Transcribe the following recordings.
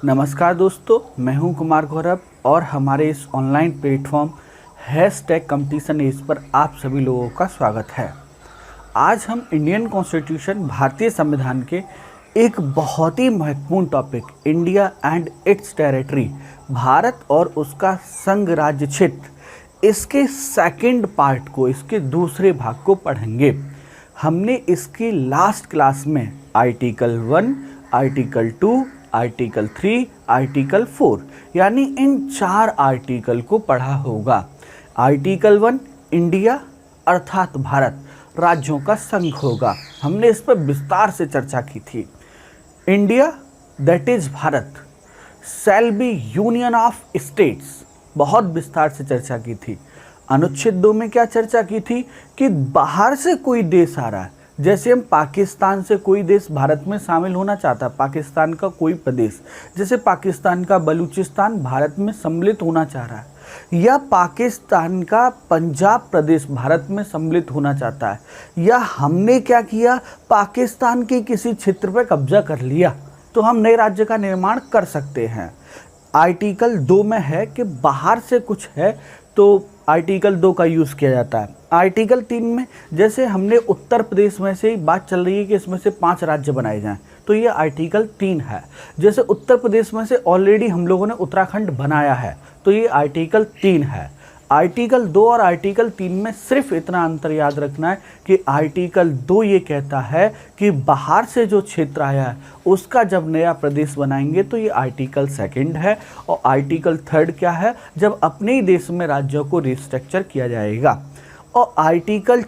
नमस्कार दोस्तों, मैं हूं कुमार गौरव और हमारे इस online platform #competition as per आप सभी लोगों का स्वागत है। आज हम इंडियन कॉन्स्टिट्यूशन भारतीय संविधान के एक बहुत ही महत्वपूर्ण topic India and it's territory, Bharat और उसका संघ राज्य क्षेत्र, इसके सेकंड पार्ट को, इसके दूसरे भाग को पढ़ेंगे। हमने इसकी लास्ट क्लास में आर्टिकल 1, आर्टिकल 2, आर्टिकल 3, आर्टिकल 4 यानी इन 4 आर्टिकल को पढ़ा होगा। आर्टिकल 1 इंडिया अर्थात भारत राज्यों का संघ होगा, हमने इस पर विस्तार से चर्चा की थी। India that is Bharat shall be union of states, बहुत विस्तार से चर्चा की थी। अनुच्छेद 2 में क्या चर्चा की थी कि बाहर से कोई देश आ रहा है, जैसे हम पाकिस्तान से कोई देश भारत में शामिल होना चाहता है, पाकिस्तान का कोई प्रदेश, जैसे पाकिस्तान का बलूचिस्तान भारत में सम्मिलित होना चाह रहा है, या पाकिस्तान का पंजाब प्रदेश भारत में सम्मिलित होना चाहता है, या हमने क्या किया, पाकिस्तान के किसी क्षेत्र पर कब्जा कर लिया, तो हम नए राज्य का निर्माण कर सकते हैं। आर्टिकल 2 में है कि बाहर से कुछ है तो आर्टिकल 2 का यूज़ किया जाता है। आर्टिकल 3 में जैसे हमने उत्तर प्रदेश में से ही बात चल रही है कि इसमें से 5 राज्य बनाए जाएं, तो ये आर्टिकल 3 है। जैसे उत्तर प्रदेश में से ऑलरेडी हम लोगों ने उत्तराखंड बनाया है, तो ये आर्टिकल 3 है। आर्टिकल 2 और आर्टिकल 3 में सिर्फ इतना अंतर याद रखना है कि आर्टिकल 2 ये कहता है कि बाहर से जो क्षेत्र आया है उसका जब नया प्रदेश बनाएंगे तो ये आर्टिकल 2 है, और आर्टिकल 3 क्या है, जब अपने ही देश में राज्यों को रिस्ट्रक्चर किया जाएगा। और आर्टिकल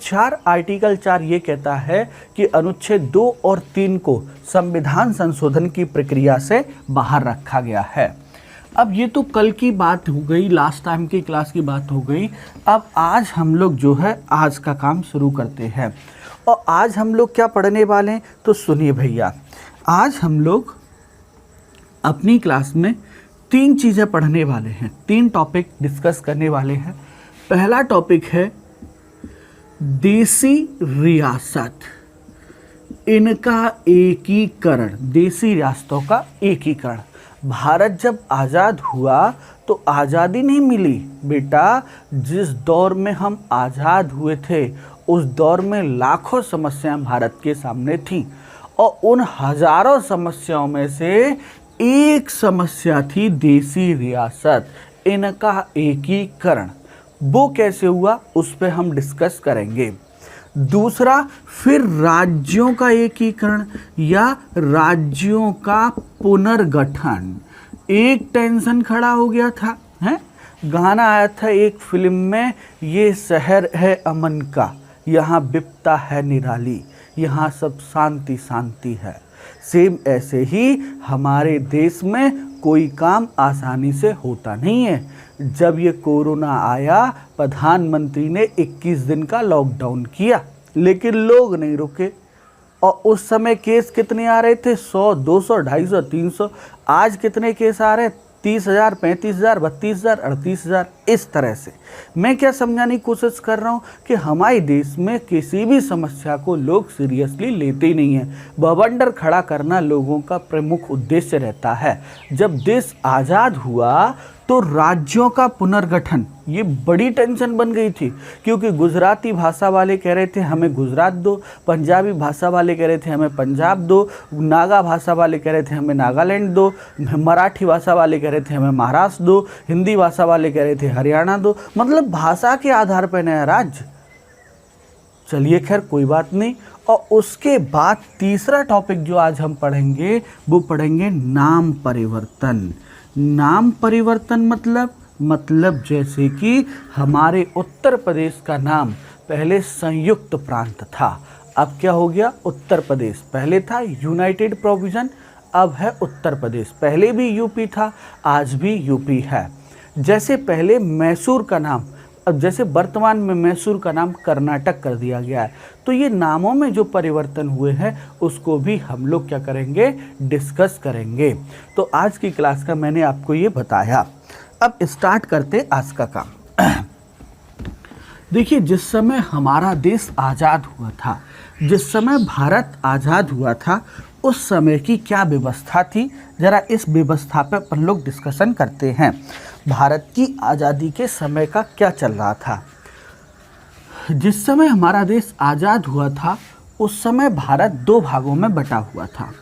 4 ये कहता है कि अनुच्छेद 2 और 3 को संविधान संशोधन की प्रक्रिया से बाहर रखा गया है। अब ये तो कल की बात हो गई, लास्ट टाइम की क्लास की बात हो गई। अब आज हम लोग जो है आज का काम शुरू करते हैं, और आज हम लोग क्या पढ़ने वाले हैं तो सुनिए भैया। आज हम लोग अपनी क्लास में 3 चीज़ें पढ़ने वाले हैं, 3 टॉपिक डिस्कस करने वाले हैं। पहला टॉपिक है देसी रियासत, इनका एकीकरण, देसी रियासतों का एकीकरण। भारत जब आज़ाद हुआ तो आज़ादी नहीं मिली बेटा, जिस दौर में हम आज़ाद हुए थे उस दौर में लाखों समस्याएं भारत के सामने थीं, और उन हजारों समस्याओं में से एक समस्या थी देसी रियासत, इनका एकीकरण। वो कैसे हुआ उस पर हम डिस्कस करेंगे। दूसरा, फिर राज्यों का एकीकरण या राज्यों का पुनर्गठन। एक टेंशन खड़ा हो गया था, है गाना आया था एक फिल्म में, ये शहर है अमन का, यहाँ विपत्ता है निराली, यहाँ सब शांति शांति है। सेम ऐसे ही हमारे देश में कोई काम आसानी से होता नहीं है। जब ये कोरोना आया, प्रधानमंत्री ने 21 दिन का लॉकडाउन किया, लेकिन लोग नहीं रुके, और उस समय केस कितने आ रहे थे, 100, 200, 250, 300। आज कितने केस आ रहे हैं, 30,000, 35,000, 32,000, 38,000। इस तरह से मैं क्या समझाने की कोशिश कर रहा हूँ कि हमारे देश में किसी भी समस्या को लोग सीरियसली लेते ही नहीं हैं। बवंडर खड़ा करना लोगों का प्रमुख उद्देश्य रहता है। जब देश आज़ाद हुआ तो राज्यों का पुनर्गठन ये बड़ी टेंशन बन गई थी, क्योंकि गुजराती भाषा वाले कह रहे थे हमें गुजरात दो, पंजाबी भाषा वाले कह रहे थे हमें पंजाब दो, नागा भाषा वाले कह रहे थे हमें नागालैंड दो, मराठी भाषा वाले कह रहे थे हमें महाराष्ट्र दो, हिंदी भाषा वाले कह रहे थे हरियाणा दो, मतलब भाषा के आधार पर नया राज्य। चलिए खैर कोई बात नहीं। और उसके बाद तीसरा टॉपिक जो आज हम पढ़ेंगे वो पढ़ेंगे नाम परिवर्तन। नाम परिवर्तन मतलब जैसे कि हमारे उत्तर प्रदेश का नाम पहले संयुक्त प्रांत था, अब क्या हो गया उत्तर प्रदेश। पहले था यूनाइटेड प्रोविजन, अब है उत्तर प्रदेश। पहले भी यूपी था, आज भी यूपी है। जैसे पहले मैसूर का नाम, अब जैसे वर्तमान में मैसूर का नाम कर्नाटक कर दिया गया है, तो ये नामों में जो परिवर्तन हुए हैं उसको भी हम लोग क्या करेंगे, डिस्कस करेंगे। तो आज की क्लास का मैंने आपको ये बताया। अब स्टार्ट करते आज का काम। देखिए, जिस समय हमारा देश आज़ाद हुआ था, जिस समय भारत आज़ाद हुआ था, उस समय की क्या व्यवस्था थी, जरा इस व्यवस्था पर अपन लोग डिस्कशन करते हैं। भारत की आज़ादी के समय का क्या चल रहा था। जिस समय हमारा देश आज़ाद हुआ था उस समय भारत दो भागों में बटा हुआ था।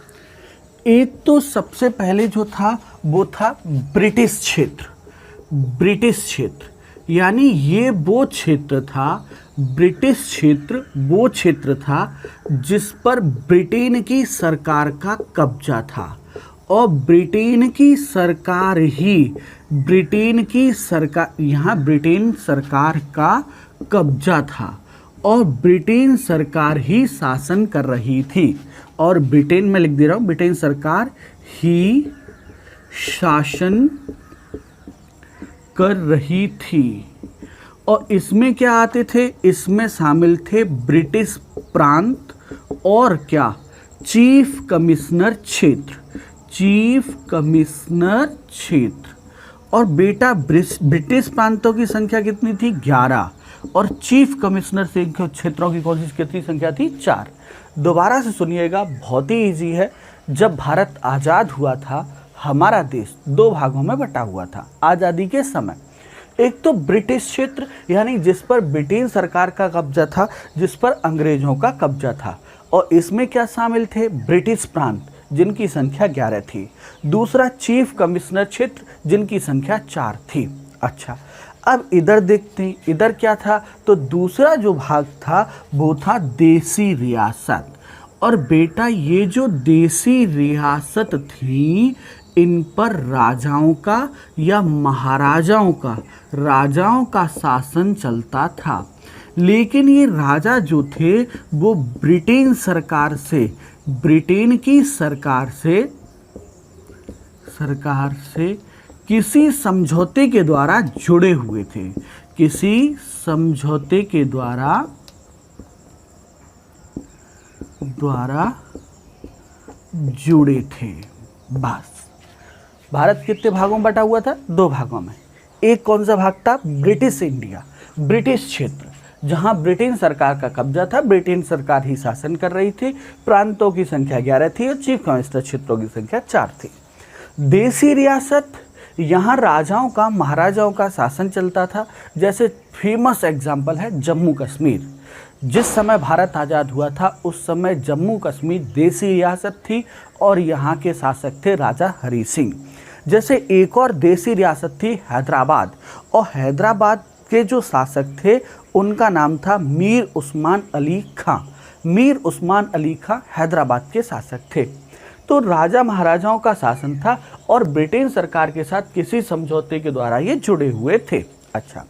एक तो सबसे पहले जो था वो था ब्रिटिश क्षेत्र। ब्रिटिश क्षेत्र यानी ये वो क्षेत्र था, ब्रिटिश क्षेत्र वो क्षेत्र था जिस पर ब्रिटेन की सरकार का कब्जा था और ब्रिटेन की सरकार यहाँ ब्रिटेन सरकार का कब्जा था और ब्रिटेन सरकार ही शासन कर रही थी। और ब्रिटेन में लिख दे रहा हूँ, ब्रिटेन सरकार ही शासन कर रही थी। और इसमें क्या आते थे, इसमें शामिल थे ब्रिटिश प्रांत और क्या, चीफ कमिश्नर क्षेत्र, चीफ कमिश्नर क्षेत्र। और बेटा ब्रिटिश प्रांतों की संख्या कितनी थी, 11, और चीफ कमिश्नर से क्षेत्रों की कितनी संख्या थी, 4। दोबारा से सुनिएगा, बहुत ही ईजी है। जब भारत आज़ाद हुआ था हमारा देश दो भागों में बटा हुआ था आज़ादी के समय। एक तो ब्रिटिश क्षेत्र यानी जिस पर ब्रिटेन सरकार का कब्जा था, जिस पर अंग्रेजों का कब्जा था, और इसमें क्या शामिल थे, ब्रिटिश प्रांत जिनकी संख्या 11 थी। दूसरा चीफ कमिश्नर क्षेत्र जिनकी संख्या 4 थी। अच्छा, अब इधर देखते हैं, इधर क्या था, तो दूसरा जो भाग था वो था देसी रियासत। और बेटा ये जो देसी रियासत थी इन पर राजाओं का या राजाओं का शासन चलता था। लेकिन ये राजा जो थे वो ब्रिटेन की सरकार से किसी समझौते के द्वारा जुड़े हुए थे, किसी समझौते के द्वारा जुड़े थे। बस भारत कितने भागों में बटा हुआ था, दो भागों में। एक कौन सा भाग था, ब्रिटिश इंडिया, ब्रिटिश क्षेत्र, जहां ब्रिटेन सरकार का कब्जा था, ब्रिटेन सरकार ही शासन कर रही थी, प्रांतों की संख्या 11 थी और चीफ कमिश्नर क्षेत्रों की संख्या 4 थी। देसी रियासत, यहाँ राजाओं का महाराजाओं का शासन चलता था। जैसे फेमस एग्जाम्पल है जम्मू कश्मीर। जिस समय भारत आज़ाद हुआ था उस समय जम्मू कश्मीर देसी रियासत थी और यहाँ के शासक थे राजा हरी सिंह। जैसे एक और देसी रियासत थी हैदराबाद, और हैदराबाद के जो शासक थे उनका नाम था मीर उस्मान अली खां। मीर उस्मान अली खां हैदराबाद के शासक थे। तो राजा महाराजाओं का शासन था और ब्रिटेन सरकार के साथ किसी समझौते के द्वारा ये जुड़े हुए थे। अच्छा,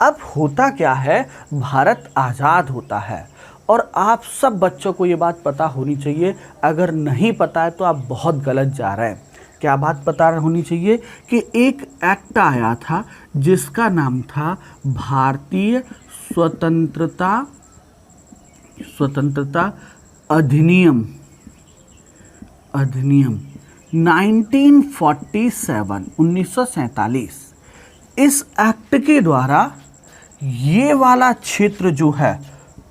अब होता क्या है, भारत आज़ाद होता है और आप सब बच्चों को ये बात पता होनी चाहिए। अगर नहीं पता है तो आप बहुत गलत जा रहे हैं। क्या बात पता होनी चाहिए कि एक एक्ट आया था जिसका नाम था भारतीय स्वतंत्रता अधिनियम 1947। इस एक्ट के द्वारा ये वाला क्षेत्र जो है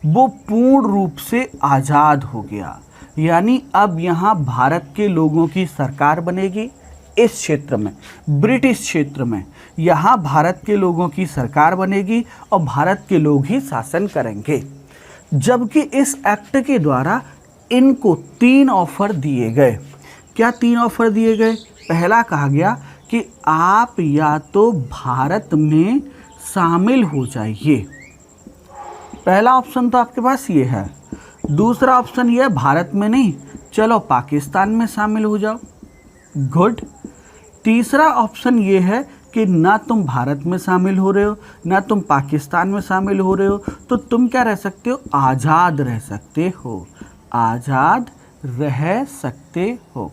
वो पूर्ण रूप से आज़ाद हो गया। यानी अब यहाँ भारत के लोगों की सरकार बनेगी। इस क्षेत्र में, ब्रिटिश क्षेत्र में, यहाँ भारत के लोगों की सरकार बनेगी और भारत के लोग ही शासन करेंगे। जबकि इस एक्ट के द्वारा इनको 3 ऑफर दिए गए। क्या 3 ऑफर दिए गए? पहला कहा गया कि आप या तो भारत में शामिल हो जाइए। पहला ऑप्शन तो आपके पास ये है। दूसरा ऑप्शन ये है भारत में नहीं, चलो पाकिस्तान में शामिल हो जाओ, गुड। तीसरा ऑप्शन ये है कि ना तुम भारत में शामिल हो रहे हो ना तुम पाकिस्तान में शामिल हो रहे हो, तो तुम क्या रह सकते हो, आज़ाद रह सकते हो, आज़ाद रह सकते हो।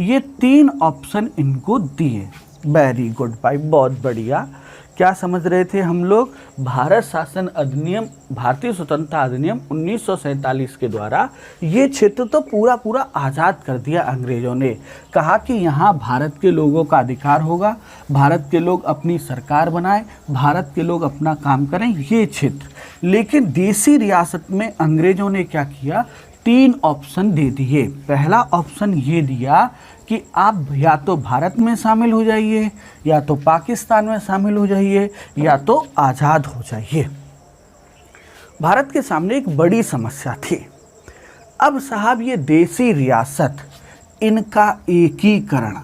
ये 3 ऑप्शन इनको दिए। वेरी गुड भाई, बहुत बढ़िया। क्या समझ रहे थे हम लोग? भारत शासन अधिनियम, भारतीय स्वतंत्रता अधिनियम 1947 के द्वारा ये क्षेत्र तो पूरा आज़ाद कर दिया अंग्रेजों ने। कहा कि यहाँ भारत के लोगों का अधिकार होगा, भारत के लोग अपनी सरकार बनाएं, भारत के लोग अपना काम करें, ये क्षेत्र। लेकिन देसी रियासत में अंग्रेजों ने क्या किया, 3 ऑप्शन दे दिए। पहला ऑप्शन ये दिया कि आप या तो भारत में शामिल हो जाइए, या तो पाकिस्तान में शामिल हो जाइए, या तो आज़ाद हो जाइए। भारत के सामने एक बड़ी समस्या थी। अब साहब ये देसी रियासत, इनका एकीकरण,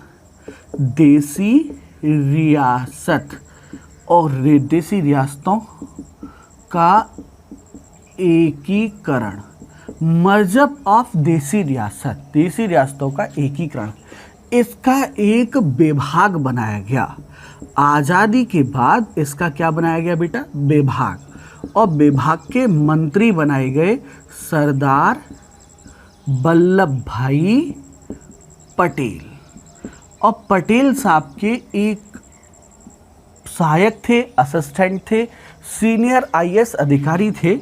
देसी रियासत और देसी रियासतों का एकीकरण, मर्जअप ऑफ देसी रियासत, देसी रियासतों का एकीकरण, इसका एक विभाग बनाया गया। आज़ादी के बाद इसका क्या बनाया गया बेटा? विभाग। और विभाग के मंत्री बनाए गए सरदार वल्लभ भाई पटेल। और पटेल साहब के एक सहायक थे, असिस्टेंट थे, सीनियर आईएएस अधिकारी थे,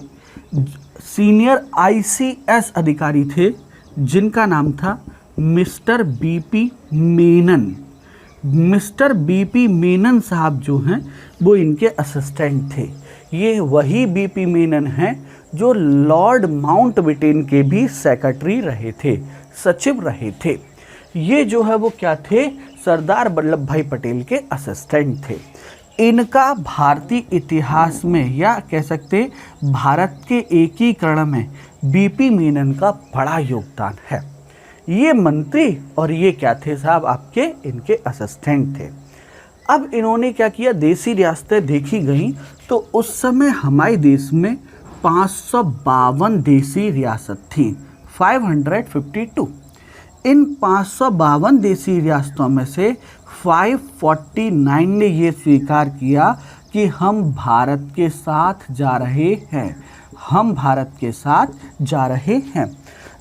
सीनियर आईसीएस अधिकारी थे, जिनका नाम था mister BP Menon. Mister BP Menon साहब जो हैं वो इनके असिस्टेंट थे। ये वही बीपी मेनन हैं जो लॉर्ड माउंटबेटन के भी सेक्रेटरी रहे थे, सचिव रहे थे। ये जो है वो क्या थे? सरदार वल्लभ भाई पटेल के असिस्टेंट थे। इनका भारतीय इतिहास में, या कह सकते भारत के एकीकरण में, बीपी मेनन का बड़ा योगदान है। ये मंत्री और ये क्या थे साहब? आपके इनके असिस्टेंट थे। अब इन्होंने क्या किया? देसी रियासतें देखी गई तो उस समय हमारे देश में 552 देसी रियासत थी, 552। इन 552 देसी रियासतों में से 549 ने ये स्वीकार किया कि हम भारत के साथ जा रहे हैं, हम भारत के साथ जा रहे हैं।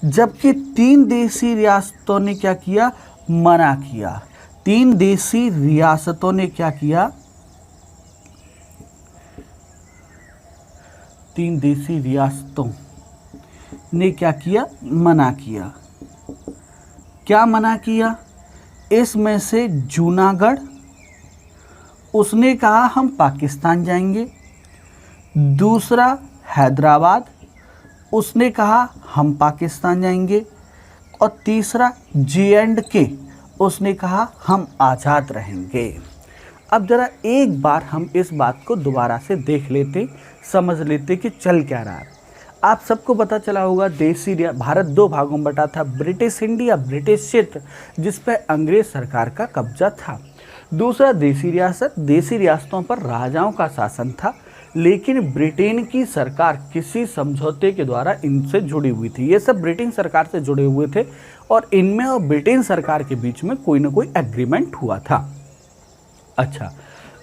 जबकि 3 देसी रियासतों ने क्या किया? मना किया। 3 देसी रियासतों ने क्या किया? 3 देसी रियासतों ने क्या किया? मना किया। क्या मना किया? इसमें से जूनागढ़, उसने कहा हम पाकिस्तान जाएंगे। दूसरा हैदराबाद, उसने कहा हम पाकिस्तान जाएंगे। और तीसरा J&K, उसने कहा हम आज़ाद रहेंगे। अब ज़रा एक बार हम इस बात को दोबारा से देख लेते, समझ लेते कि चल क्या रहा है। आप सबको पता चला होगा देसी भारत 2 भागों में बटा था, ब्रिटिश इंडिया, ब्रिटिश क्षेत्र जिस पर अंग्रेज सरकार का कब्जा था। दूसरा देसी रियासत, देसी रियासतों पर राजाओं का शासन था, लेकिन ब्रिटेन की सरकार किसी समझौते के द्वारा इनसे जुड़ी हुई थी। ये सब ब्रिटेन सरकार से जुड़े हुए थे और इनमें और ब्रिटेन सरकार के बीच में कोई ना कोई एग्रीमेंट हुआ था। अच्छा,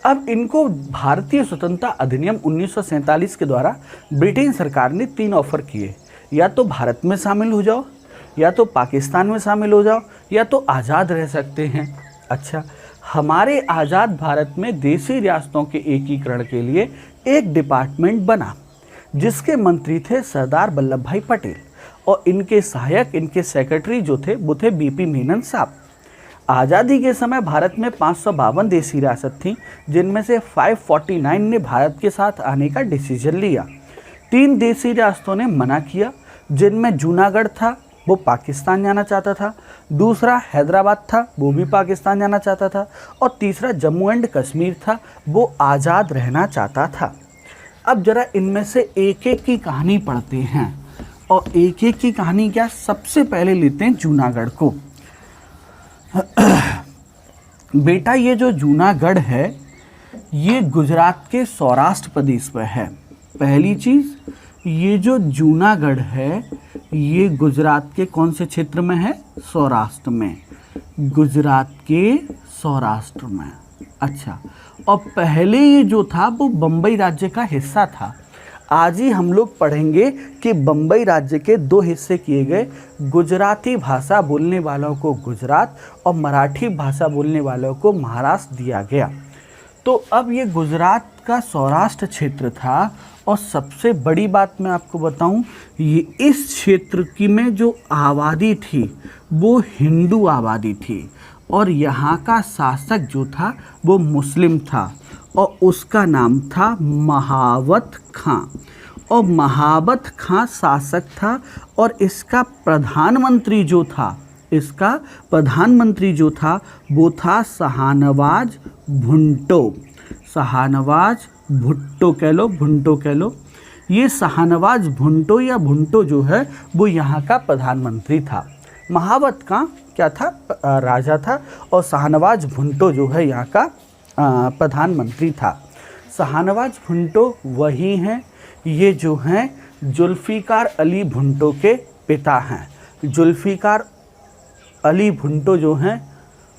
अब इनको भारतीय स्वतंत्रता अधिनियम 1947 के द्वारा ब्रिटेन सरकार ने 3 ऑफर किए, या तो भारत में शामिल हो जाओ, या तो पाकिस्तान में शामिल हो जाओ, या तो आज़ाद रह सकते हैं। अच्छा, हमारे आज़ाद भारत में देसी रियासतों के एकीकरण के लिए एक डिपार्टमेंट बना, जिसके मंत्री थे सरदार वल्लभ भाई पटेल, और इनके सहायक, इनके सेक्रेटरी जो थे वो थे बीपी मेनन साहब। आज़ादी के समय भारत में 552 देसी रियासत थी, जिनमें से 549 ने भारत के साथ आने का डिसीजन लिया। 3 देसी रियासतों ने मना किया, जिनमें जूनागढ़ था, वो पाकिस्तान जाना चाहता था। दूसरा हैदराबाद था, वो भी पाकिस्तान जाना चाहता था। और तीसरा जम्मू एंड कश्मीर था, वो आज़ाद रहना चाहता था। अब जरा इनमें से एक एक की कहानी पढ़ते हैं, और एक एक की कहानी क्या? सबसे पहले लेते हैं जूनागढ़ को। बेटा, ये जो जूनागढ़ है ये गुजरात के सौराष्ट्र प्रदेश पर है। पहली चीज़, ये जो जूनागढ़ है ये गुजरात के कौन से क्षेत्र में है? सौराष्ट्र में, गुजरात के सौराष्ट्र में। अच्छा, और पहले ये जो था वो बम्बई राज्य का हिस्सा था। आज ही हम लोग पढ़ेंगे कि बम्बई राज्य के 2 हिस्से किए गए, गुजराती भाषा बोलने वालों को गुजरात और मराठी भाषा बोलने वालों को महाराष्ट्र दिया गया। तो अब ये गुजरात का सौराष्ट्र क्षेत्र था, और सबसे बड़ी बात मैं आपको बताऊं, ये इस क्षेत्र की में जो आबादी थी वो हिंदू आबादी थी, और यहाँ का शासक जो था वो मुस्लिम था, और उसका नाम था महावत खां। और महाबत खां शासक था और इसका प्रधानमंत्री जो था वो था शाहनवाज भुट्टो। शाहनवाज भुट्टो कह लो। ये शाहनवाज भुट्टो या भुट्टो जो है वो यहाँ का प्रधानमंत्री था। महाबत खां क्या था, राजा था, और शाहनवाज भुट्टो जो है यहाँ का प्रधानमंत्री था। शाहनवाज भुट्टो वही हैं, ये जो हैं जुल्फ़िकार अली भुट्टो के पिता हैं। जुल्फ़िकार अली भुट्टो जो हैं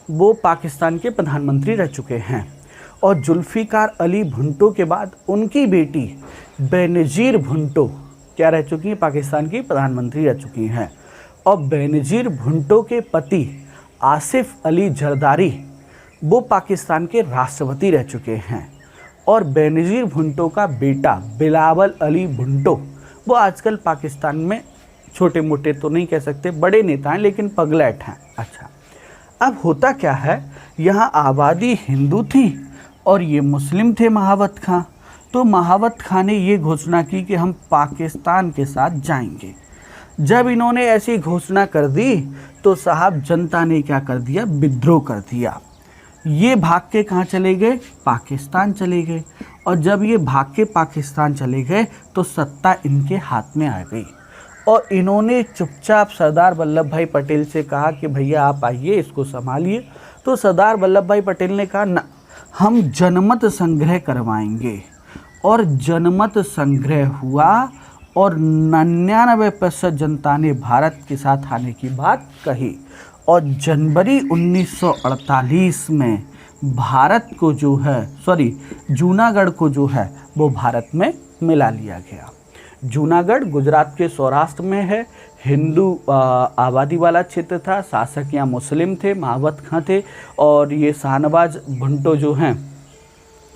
वो पाकिस्तान के प्रधानमंत्री रह चुके हैं, और जुल्फ़िकार अली भुट्टो के बाद उनकी बेटी बेनज़ीर भुट्टो क्या रह चुकी हैं, पाकिस्तान की प्रधानमंत्री रह चुकी हैं। और बेनज़ीर भुट्टो के पति आसिफ अली जरदारी वो पाकिस्तान के राष्ट्रपति रह चुके हैं। और बेनज़ीर भुट्टो का बेटा बिलावल अली भुट्टो वो आजकल पाकिस्तान में छोटे मोटे तो नहीं कह सकते, बड़े नेता हैं, लेकिन पगलैट हैं। अच्छा, अब होता क्या है, यहाँ आबादी हिंदू थी और ये मुस्लिम थे महाबत खां। तो महाबत खां ने ये घोषणा की कि हम पाकिस्तान के साथ जाएंगे। जब इन्होंने ऐसी घोषणा कर दी तो साहब जनता ने क्या कर दिया, विद्रोह कर दिया। ये भाग के कहाँ चले गए, पाकिस्तान चले गए। और जब ये भाग के पाकिस्तान चले गए तो सत्ता इनके हाथ में आ गई, और इन्होंने चुपचाप सरदार वल्लभ भाई पटेल से कहा कि भैया आप आइए, इसको संभालिए। तो सरदार वल्लभ भाई पटेल ने कहा ना, हम जनमत संग्रह करवाएंगे। और जनमत संग्रह हुआ और 99% जनता ने भारत के साथ आने की बात कही। और जनवरी 1948 में भारत को जो है, जूनागढ़ को जो है वो भारत में मिला लिया गया। जूनागढ़ गुजरात के सौराष्ट्र में है, हिंदू आबादी वाला क्षेत्र था, शासक यहाँ मुस्लिम थे, महाबत खां थे, और ये शाहनवाज भुट्टो जो हैं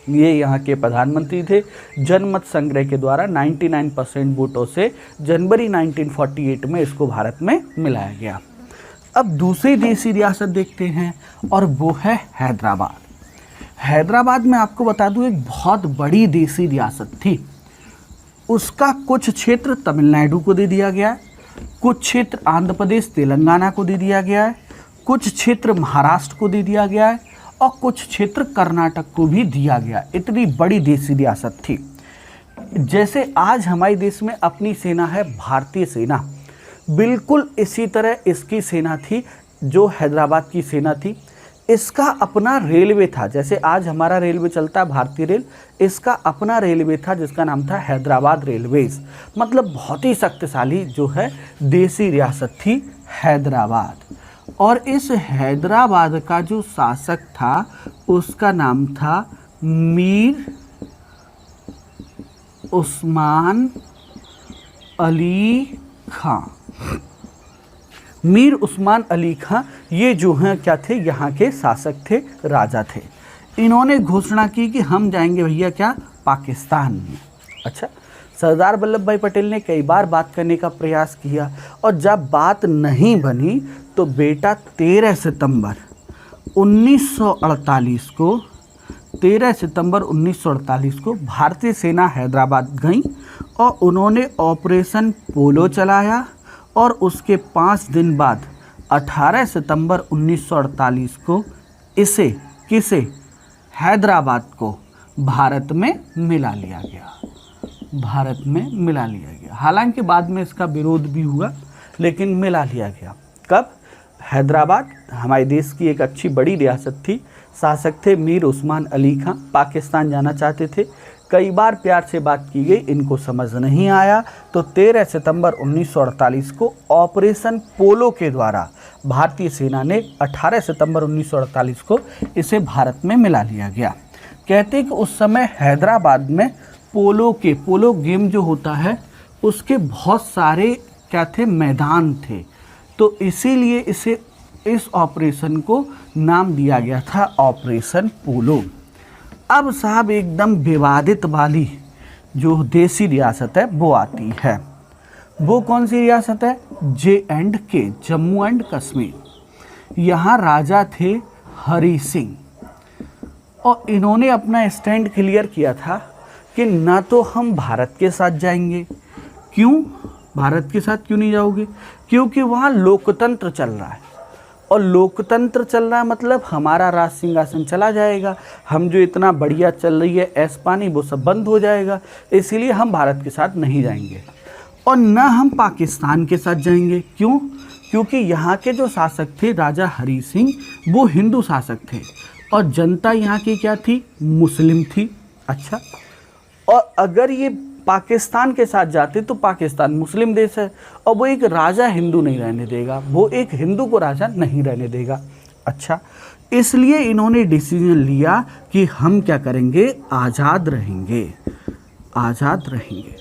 ये यहाँ के प्रधानमंत्री थे। जनमत संग्रह के द्वारा 99% वोटों से जनवरी 1948 में इसको भारत में मिलाया गया। अब दूसरी देसी रियासत देखते हैं, और वो है हैदराबाद। हैदराबाद में आपको बता दूं एक बहुत बड़ी देसी रियासत थी। उसका कुछ क्षेत्र तमिलनाडु को दे दिया गया है, कुछ क्षेत्र आंध्र प्रदेश तेलंगाना को दे दिया गया है, कुछ क्षेत्र महाराष्ट्र को दे दिया गया है, और कुछ क्षेत्र कर्नाटक को भी दिया गया। इतनी बड़ी देसी रियासत थी। जैसे आज हमारे देश में अपनी सेना है भारतीय सेना, बिल्कुल इसी तरह इसकी सेना थी जो हैदराबाद की सेना थी। इसका अपना रेलवे था, जैसे आज हमारा रेलवे चलता है भारतीय रेल, इसका अपना रेलवे था जिसका नाम था हैदराबाद रेलवेज। मतलब बहुत ही शक्तिशाली जो है देसी रियासत थी हैदराबाद। और इस हैदराबाद का जो शासक था उसका नाम था मीर उस्मान अली खां। मीर उस्मान अली खां ये जो हैं क्या थे, यहाँ के शासक थे, राजा थे। इन्होंने घोषणा की कि हम जाएंगे भैया क्या, पाकिस्तान में। अच्छा, सरदार वल्लभ भाई पटेल ने कई बार बात करने का प्रयास किया, और जब बात नहीं बनी तो बेटा 13 सितंबर 1948 को भारतीय सेना हैदराबाद गई और उन्होंने ऑपरेशन पोलो चलाया। और उसके 5 दिन बाद 18 सितंबर 1948 को किसे हैदराबाद को भारत में मिला लिया गया। हालांकि बाद में इसका विरोध भी हुआ, लेकिन मिला लिया गया। कब? हैदराबाद हमारे देश की एक अच्छी बड़ी रियासत थी, शासक थे मीर उस्मान अली खां, पाकिस्तान जाना चाहते थे, कई बार प्यार से बात की गई, इनको समझ नहीं आया, तो 13 सितंबर 1948 को ऑपरेशन पोलो के द्वारा भारतीय सेना ने 18 सितंबर 1948 को इसे भारत में मिला लिया गया। कहते हैं कि उस समय हैदराबाद में पोलो गेम जो होता है उसके बहुत सारे क्या थे, मैदान थे, तो इसीलिए इस ऑपरेशन को नाम दिया गया था ऑपरेशन पोलो। अब साहब एकदम विवादित वाली जो देसी रियासत है वो आती है। वो कौन सी रियासत है? J&K, Jammu and Kashmir. यहाँ राजा थे हरी सिंह, और इन्होंने अपना स्टैंड क्लियर किया था कि ना तो हम भारत के साथ जाएंगे। क्यों भारत के साथ क्यों नहीं जाओगे? क्योंकि वहाँ लोकतंत्र चल रहा है, और लोकतंत्र चल रहा है मतलब हमारा राज सिंहासन चला जाएगा, हम जो इतना बढ़िया चल रही है ऐस पानी वो सब बंद हो जाएगा, इसीलिए हम भारत के साथ नहीं जाएंगे। और ना हम पाकिस्तान के साथ जाएंगे। क्यों? क्योंकि यहाँ के जो शासक थे राजा हरी सिंह, वो हिंदू शासक थे और जनता यहाँ की क्या थी? मुस्लिम थी। अच्छा, और अगर ये पाकिस्तान के साथ जाते तो पाकिस्तान मुस्लिम देश है और वो एक राजा हिंदू नहीं रहने देगा, वो एक हिंदू को राजा नहीं रहने देगा। अच्छा, इसलिए इन्होंने डिसीजन लिया कि हम क्या करेंगे? आज़ाद रहेंगे, आज़ाद रहेंगे।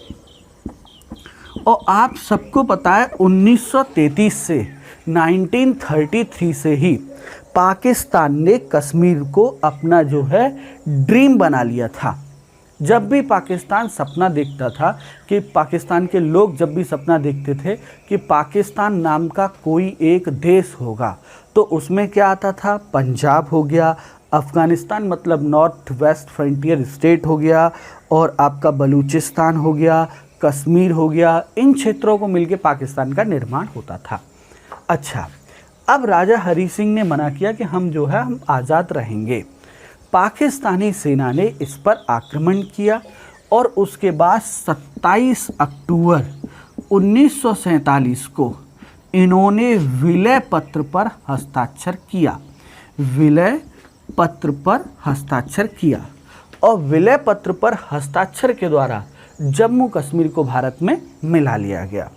और आप सबको पता है 1933 से 1933 से ही पाकिस्तान ने कश्मीर को अपना जो है ड्रीम बना लिया था। जब भी पाकिस्तान सपना देखता था कि पाकिस्तान के लोग जब भी सपना देखते थे कि पाकिस्तान नाम का कोई एक देश होगा, तो उसमें क्या आता था? पंजाब हो गया, अफ़गानिस्तान मतलब नॉर्थ वेस्ट फ्रंटियर स्टेट हो गया, और आपका बलूचिस्तान हो गया, कश्मीर हो गया, इन क्षेत्रों को मिलके पाकिस्तान का निर्माण होता था। अच्छा, अब राजा हरी सिंह ने मना किया कि हम जो है हम आज़ाद रहेंगे। पाकिस्तानी सेना ने इस पर आक्रमण किया और उसके बाद 27 अक्टूबर 1947 को इन्होंने विलय पत्र पर हस्ताक्षर किया, विलय पत्र पर हस्ताक्षर किया। और विलय पत्र पर हस्ताक्षर के द्वारा जम्मू कश्मीर को भारत में मिला लिया गया।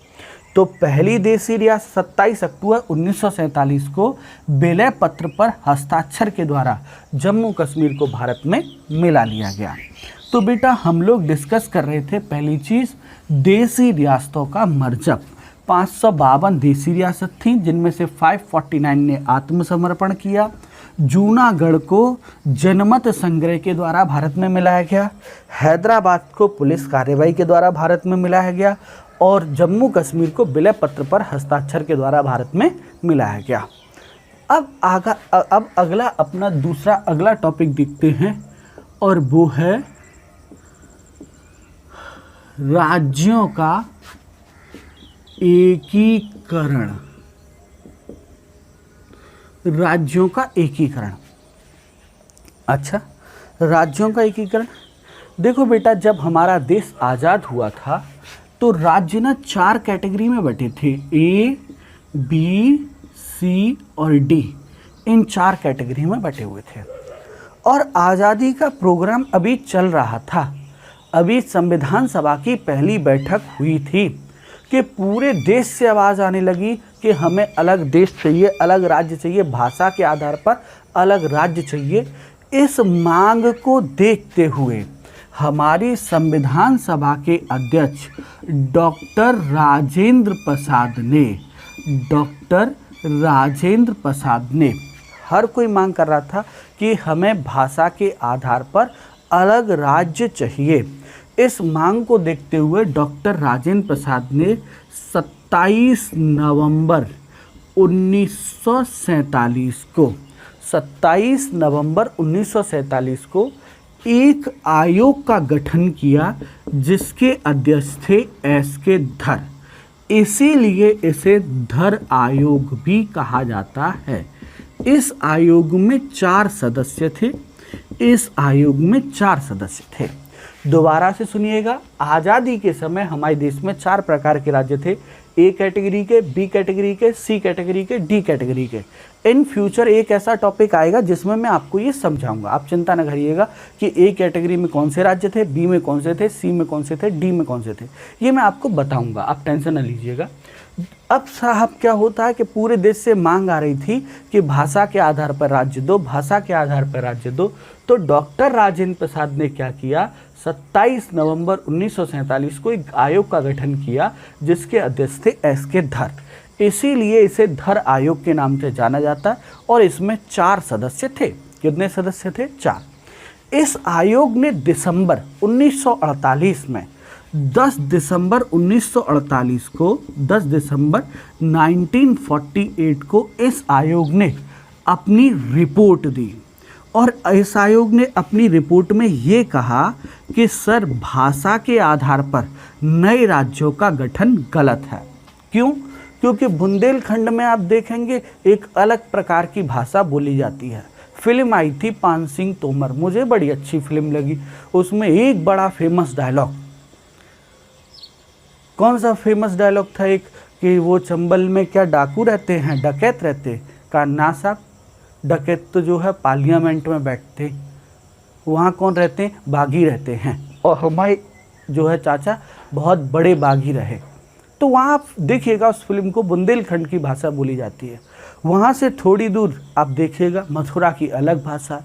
तो पहली देशी रियासत 27 अक्टूबर 1947 को विलय पत्र पर हस्ताक्षर के द्वारा जम्मू कश्मीर को भारत में मिला लिया गया। तो बेटा हम लोग डिस्कस कर रहे थे पहली चीज़ देशी रियासतों का मर्जब। 552 देशी रियासत थी, जिनमें से 549 ने आत्मसमर्पण किया। जूनागढ़ को जनमत संग्रह के द्वारा भारत में मिलाया गया, हैदराबाद को पुलिस कार्रवाई के द्वारा भारत में मिलाया गया, और जम्मू कश्मीर को विलय पत्र पर हस्ताक्षर के द्वारा भारत में मिलाया गया। अब अगला अपना अगला टॉपिक देखते हैं, और वो है राज्यों का एकीकरण। राज्यों का एकीकरण। अच्छा, राज्यों का एकीकरण। देखो बेटा, जब हमारा देश आज़ाद हुआ था तो राज्य ना 4 कैटेगरी में बटे थे, ए, बी, सी और डी। इन 4 कैटेगरी में बटे हुए थे और आज़ादी का प्रोग्राम अभी चल रहा था। अभी संविधान सभा की पहली बैठक हुई थी कि पूरे देश से आवाज़ आने लगी कि हमें अलग देश चाहिए, अलग राज्य चाहिए, भाषा के आधार पर अलग राज्य चाहिए। इस मांग को देखते हुए हमारी संविधान सभा के अध्यक्ष डॉक्टर राजेंद्र प्रसाद ने हर कोई मांग कर रहा था कि हमें भाषा के आधार पर अलग राज्य चाहिए। इस मांग को देखते हुए डॉक्टर राजेंद्र प्रसाद ने 27 नवंबर 1947 को एक आयोग का गठन किया, जिसके अध्यक्ष थे एस.के. धर। इसीलिए इसे धर आयोग भी कहा जाता है। इस आयोग में 4 सदस्य थे। दोबारा से सुनिएगा, आज़ादी के समय हमारे देश में 4 प्रकार के राज्य थे, ए कैटेगरी के, बी कैटेगरी के, सी कैटेगरी के, डी कैटेगरी के। इन फ्यूचर एक ऐसा टॉपिक आएगा जिसमें मैं आपको ये समझाऊंगा, आप चिंता न करिएगा कि ए कैटेगरी में कौन से राज्य थे, बी में कौन से थे, सी में कौन से थे, डी में कौन से थे, ये मैं आपको बताऊंगा, आप टेंशन न लीजिएगा। अब साहब क्या होता है कि पूरे देश से मांग आ रही थी कि भाषा के आधार पर राज्य दो, भाषा के आधार पर राज्य दो। तो डॉक्टर राजेंद्र प्रसाद ने क्या किया, 27 नवंबर 1947 को एक आयोग का गठन किया, जिसके अध्यक्ष थे एस.के. धर। इसीलिए इसे धर आयोग के नाम से जाना जाता है और इसमें 4 सदस्य थे। कितने सदस्य थे? 4। इस आयोग ने 10 दिसंबर 1948 को इस आयोग ने अपनी रिपोर्ट दी, और इस आयोग ने अपनी रिपोर्ट में ये कहा कि सर भाषा के आधार पर नए राज्यों का गठन गलत है। क्यों? क्योंकि बुंदेलखंड में आप देखेंगे एक अलग प्रकार की भाषा बोली जाती है। फिल्म आई थी पान सिंह तोमर, मुझे बड़ी अच्छी फिल्म लगी। उसमें एक बड़ा फेमस डायलॉग, कौन सा फेमस डायलॉग था एक, कि वो चंबल में क्या डाकू रहते हैं, डकैत रहते? कहा ना साहब, डकैत तो जो है पार्लियामेंट में बैठते, वहाँ कौन रहते हैं? बागी रहते हैं। और हमारे जो है चाचा बहुत बड़े बागी रहे। तो वहाँ आप देखिएगा उस फिल्म को बुंदेलखंड की भाषा बोली जाती है। वहाँ से थोड़ी दूर आप देखिएगा मथुरा की अलग भाषा,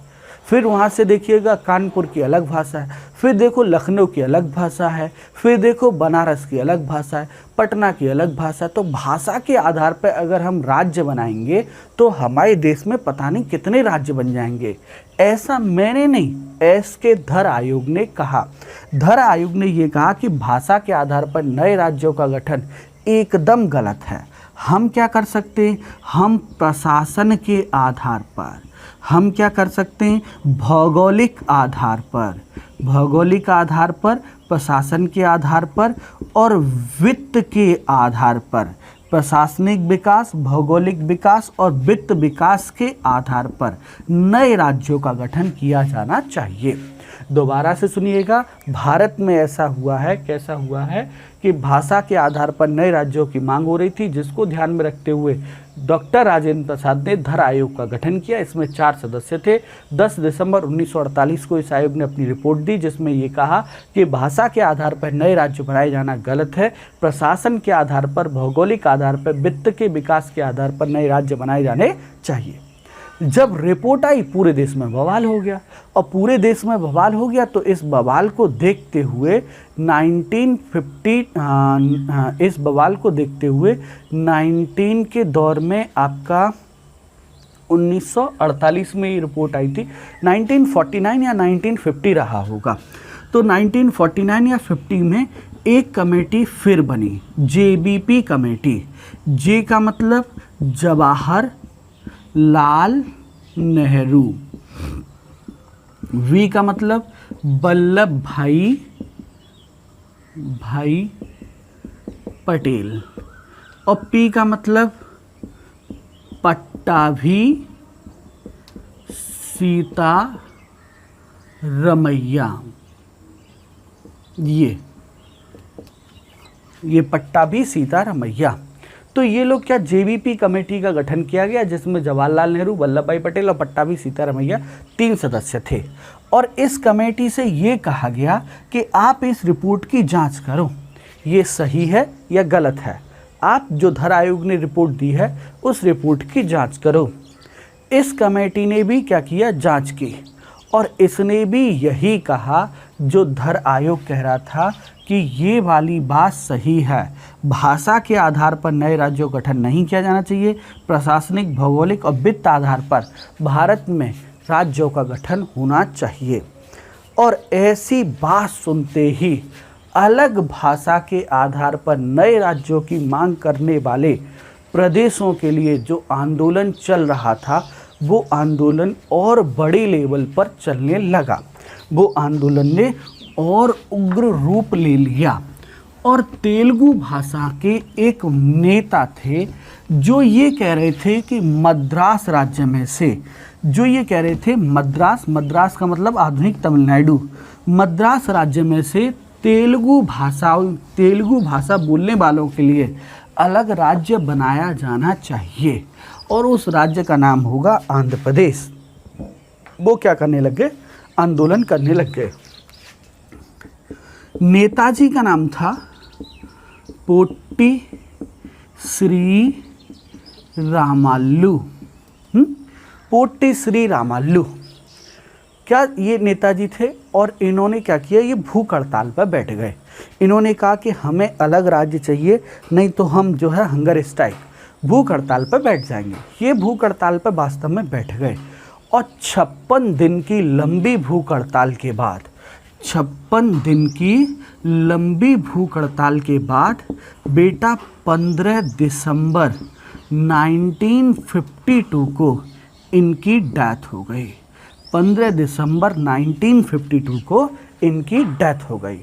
फिर वहाँ से देखिएगा कानपुर की अलग भाषा है, फिर देखो लखनऊ की अलग भाषा है, फिर देखो बनारस की अलग भाषा है, पटना की अलग भाषा। तो भाषा के आधार पर अगर हम राज्य बनाएंगे तो हमारे देश में पता नहीं कितने राज्य बन जाएंगे। ऐसा मैंने नहीं, एसके धर आयोग ने कहा। धर आयोग ने ये कहा कि भाषा के आधार पर नए राज्यों का गठन एकदम गलत है। हम क्या कर सकते हैं? हम प्रशासन के आधार पर, हम क्या कर सकते हैं? भौगोलिक आधार पर, भौगोलिक आधार पर, प्रशासन के आधार पर और वित्त के आधार पर, प्रशासनिक विकास, भौगोलिक विकास और वित्त विकास के आधार पर नए राज्यों का गठन किया जाना चाहिए। दोबारा से सुनिएगा, भारत में ऐसा हुआ है, कैसा हुआ है कि भाषा के आधार पर नए राज्यों की मांग हो रही थी, जिसको ध्यान में रखते हुए डॉक्टर राजेंद्र प्रसाद ने धर आयोग का गठन किया। इसमें 4 सदस्य थे। 10 दिसंबर 1948 को इस आयोग ने अपनी रिपोर्ट दी, जिसमें ये कहा कि भाषा के आधार पर नए राज्य बनाए जाना गलत है। प्रशासन के आधार पर, भौगोलिक आधार पर, वित्त के विकास के आधार पर नए राज्य बनाए जाने चाहिए। जब रिपोर्ट आई पूरे देश में बवाल हो गया, और पूरे देश में बवाल हो गया तो इस बवाल को देखते हुए 19 के दौर में आपका 1948 में ये रिपोर्ट आई थी, 1949 या 1950 रहा होगा। तो 1949 या 50 में एक कमेटी फिर बनी, JBP कमेटी। जे का मतलब जवाहर लाल नेहरू, वी का मतलब वल्लभ भाई पटेल और पी का मतलब पट्टाभी सीतारमैया। ये पट्टाभी सीतारमैया। तो ये लोग क्या, JBP कमेटी का गठन किया गया, जिसमें जवाहरलाल नेहरू, वल्लभ भाई पटेल और पट्टाभी सीतारमैया 3 सदस्य थे। और इस कमेटी से ये कहा गया कि आप इस रिपोर्ट की जांच करो, ये सही है या गलत है। आप जो धर आयोग ने रिपोर्ट दी है उस रिपोर्ट की जांच करो। इस कमेटी ने भी क्या किया, जांच की, और इसने भी यही कहा जो धर आयोग कह रहा था कि ये वाली बात सही है। भाषा के आधार पर नए राज्यों का गठन नहीं किया जाना चाहिए। प्रशासनिक, भौगोलिक और वित्त आधार पर भारत में राज्यों का गठन होना चाहिए। और ऐसी बात सुनते ही अलग भाषा के आधार पर नए राज्यों की मांग करने वाले प्रदेशों के लिए जो आंदोलन चल रहा था, वो आंदोलन और बड़े लेवल पर चलने लगा। वो आंदोलन ने और उग्र रूप ले लिया। और तेलुगु भाषा के एक नेता थे जो ये कह रहे थे कि मद्रास राज्य में से, जो ये कह रहे थे मद्रास का मतलब आधुनिक तमिलनाडु, मद्रास राज्य में से तेलुगु भाषा बोलने वालों के लिए अलग राज्य बनाया जाना चाहिए और उस राज्य का नाम होगा आंध्र प्रदेश। वो क्या करने लग गए, आंदोलन करने लग गए। नेताजी का नाम था पोट्टी श्री रामालू। पोट्टी श्री रामालू, क्या ये नेताजी थे? और इन्होंने क्या किया, ये भूख हड़ताल पर बैठ गए। इन्होंने कहा कि हमें अलग राज्य चाहिए, नहीं तो हम जो है हंगर स्ट्राइक, भूख हड़ताल पर बैठ जाएंगे। ये भूख हड़ताल पर वास्तव में बैठ गए और 56 दिन की लंबी भूख हड़ताल के बाद, 56 दिन की लंबी भूख हड़ताल के बाद बेटा 15 दिसंबर 1952 को इनकी डेथ हो गई। 15 दिसंबर 1952 को इनकी डेथ हो गई।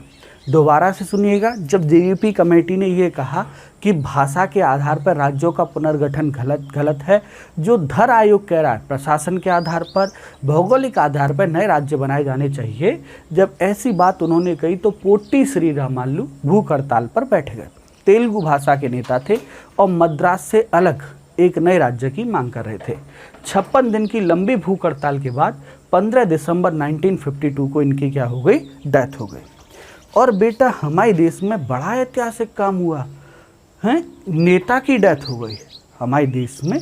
दोबारा से सुनिएगा, जब जेवीपी कमेटी ने ये कहा कि भाषा के आधार पर राज्यों का पुनर्गठन गलत है, जो धर आयोग कह रहा है प्रशासन के आधार पर, भौगोलिक आधार पर नए राज्य बनाए जाने चाहिए, जब ऐसी बात उन्होंने कही तो पोट्टी श्रीरामालू भूख हड़ताल पर बैठ गए। तेलुगु भाषा के नेता थे और मद्रास से अलग एक नए राज्य की मांग कर रहे थे। 56 दिन की लंबी भूख हड़ताल के बाद 15 दिसंबर 1952 को इनकी क्या हो गई, डेथ हो गई। और बेटा हमारे देश में बड़ा ऐतिहासिक काम हुआ है, नेता की डेथ हो गई। हमारे देश में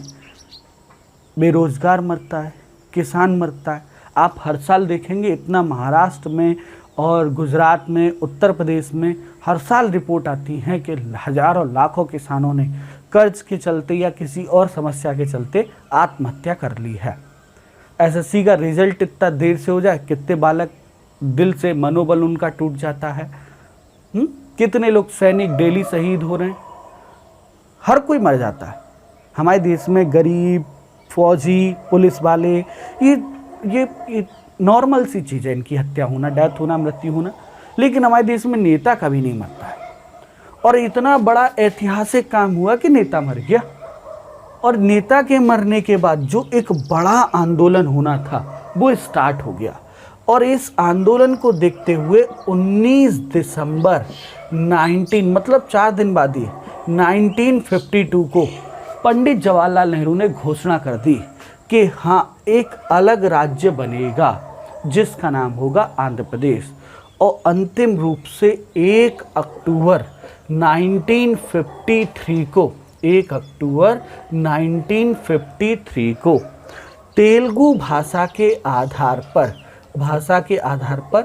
बेरोजगार मरता है, किसान मरता है। आप हर साल देखेंगे इतना महाराष्ट्र में और गुजरात में, उत्तर प्रदेश में हर साल रिपोर्ट आती हैं कि हजारों लाखों किसानों ने कर्ज के चलते या किसी और समस्या के चलते आत्महत्या कर ली है। एसएससी का रिजल्ट इतना देर से हो जाए, कितने बालक दिल से मनोबल उनका टूट जाता है। कितने लोग सैनिक डेली शहीद हो रहे हैं, हर कोई मर जाता है हमारे देश में। गरीब, फौजी, पुलिस वाले, ये नॉर्मल सी चीज़ है इनकी हत्या होना, डेथ होना, मृत्यु होना। लेकिन हमारे देश में नेता कभी नहीं मरता है। और इतना बड़ा ऐतिहासिक काम हुआ कि नेता मर गया, और नेता के मरने के बाद जो एक बड़ा आंदोलन होना था वो स्टार्ट हो गया। और इस आंदोलन को देखते हुए 19 दिसंबर 4 दिन बाद ही 1952 को पंडित जवाहरलाल नेहरू ने घोषणा कर दी कि हाँ, एक अलग राज्य बनेगा जिसका नाम होगा आंध्र प्रदेश। और अंतिम रूप से 1 अक्टूबर 1953 को तेलुगु भाषा के आधार पर